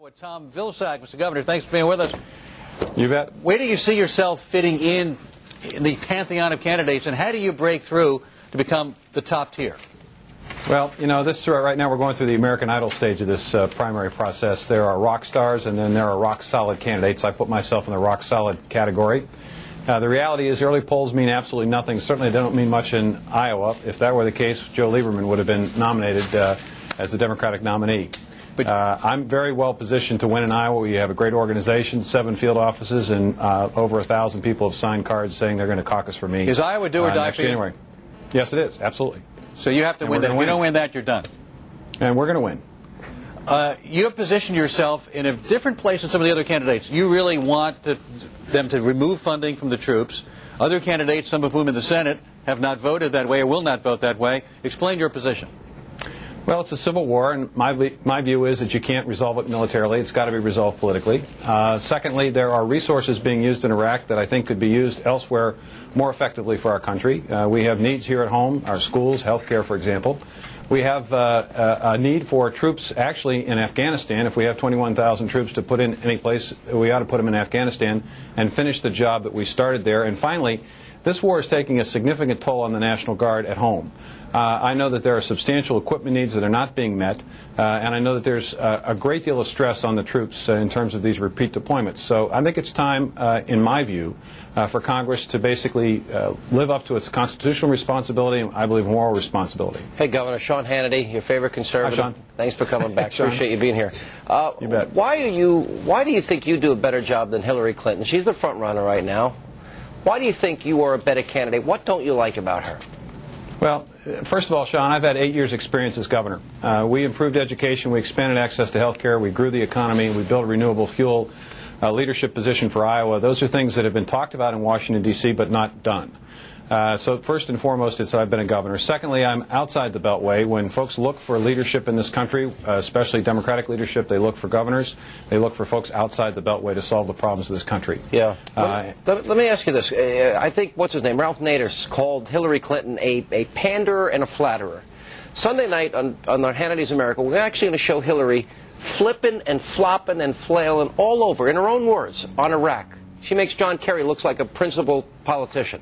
With Tom Vilsack, Mr. Governor, thanks for being with us. You bet. Where do you see yourself fitting in the pantheon of candidates, and how do you break through to become the top tier? Well, you know, this right now we're going through the American Idol stage of this primary process. There are rock stars, and then there are rock-solid candidates. I put myself in the rock-solid category. The reality is early polls mean absolutely nothing. Certainly they don't mean much in Iowa. If that were the case, Joe Lieberman would have been nominated as the Democratic nominee. But I'm very well positioned to win in Iowa. We have a great organization, 7 field offices, and over 1,000 people have signed cards saying they're going to caucause for me. Is Iowa do or die next January? Yes, it is. Absolutely. So you have to win that. If you don't win that, you're done. And we're going to win. You have positioned yourself in a different place than some of the other candidates. You really want them to remove funding from the troops. Other candidates, some of whom in the Senate, have not voted that way or will not vote that way. Explain your position. Well, it's a civil war, and my view is that you can't resolve it militarily. It's got to be resolved politically. Secondly, there are resources being used in Iraq that I think could be used elsewhere more effectively for our country. We have needs here at home, our schools, health care, for example. We have a need for troops actually in Afghanistan. If we have 21,000 troops to put in any place, we ought to put them in Afghanistan and finish the job that we started there. And finally, this war is taking a significant toll on the National Guard at home. I know that there are substantial equipment needs that are not being met, and I know that there's a great deal of stress on the troops in terms of these repeat deployments. So I think it's time, in my view, for Congress to basically live up to its constitutional responsibility and, I believe, moral responsibility. Hey, Governor, Sean Hannity, your favorite conservative. Hi, Sean. Thanks for coming back. Appreciate you being here. You bet. Why do you think you do a better job than Hillary Clinton? She's the front runner right now. Why do you think you are a better candidate? What don't you like about her? Well, first of all, Sean, I've had 8 years' experience as governor. We improved education, we expanded access to health care, we grew the economy, we built a renewable fuel leadership position for Iowa. Those are things that have been talked about in Washington, D.C., but not done. So first and foremost, it's that I've been a governor. Secondly, I'm outside the Beltway. When folks look for leadership in this country, especially Democratic leadership, they look for governors. They look for folks outside the Beltway to solve the problems of this country. Yeah. Let me ask you this. I think, what's his name, Ralph Nader called Hillary Clinton a panderer and a flatterer. Sunday night on Hannity's America, we're actually going to show Hillary flipping and flopping and flailing all over, in her own words, on Iraq. She makes John Kerry look like a principled politician.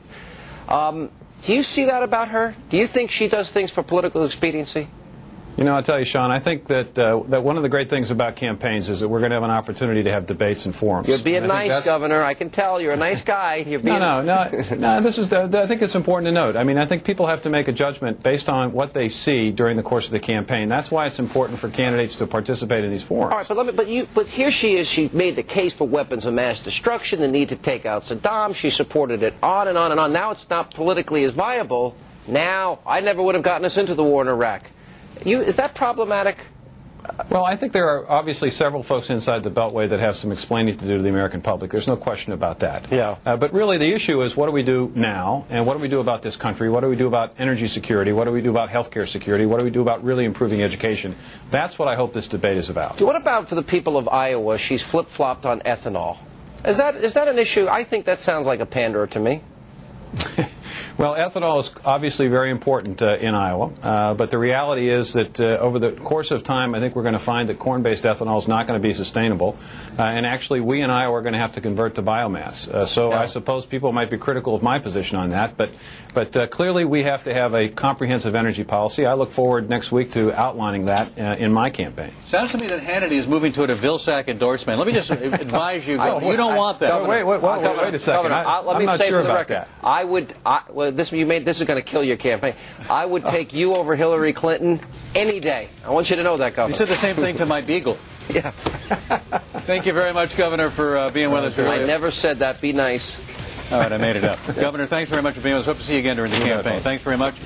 Do you see that about her? Do you think she does things for political expediency? You know, I'll tell you, Sean, I think that that one of the great things about campaigns is that we're going to have an opportunity to have debates and forums. You're being nice, Governor. I can tell you're a nice guy. You're being... No. This is. I think it's important to note. I mean, I think people have to make a judgment based on what they see during the course of the campaign. That's why it's important for candidates to participate in these forums. All right, but here she is. She made the case for weapons of mass destruction, the need to take out Saddam. She supported it on and on and on. Now it's not politically as viable. Now I never would have gotten us into the war in Iraq. Is that problematic? Well, I think there are obviously several folks inside the Beltway that have some explaining to do to the American public. There's no question about that. Yeah. But really the issue is, what do we do now, and what do we do about this country? What do we do about energy security? What do we do about health care security? What do we do about really improving education? That's what I hope this debate is about. What about for the people of Iowa? She's flip-flopped on ethanol. Is that an issue? I think that sounds like a panderer to me. Well, ethanol is obviously very important in Iowa, but the reality is that over the course of time, I think we're going to find that corn-based ethanol is not going to be sustainable, and actually we in Iowa are going to have to convert to biomass. So I suppose people might be critical of my position on that, but clearly we have to have a comprehensive energy policy. I look forward next week to outlining that in my campaign. Sounds to me that Hannity is moving toward a Vilsack endorsement. Let me just advise you, Governor, you don't want that. Governor, wait a second. I'm not sure about that. This is going to kill your campaign. I would take you over Hillary Clinton any day. I want you to know that, Governor. You said the same thing to my beagle. Yeah. Thank you very much, Governor, for being with us. I never said that. Be nice. All right, I made it up. Governor, thanks very much for being with us. Hope to see you again during the campaign. Thanks very much.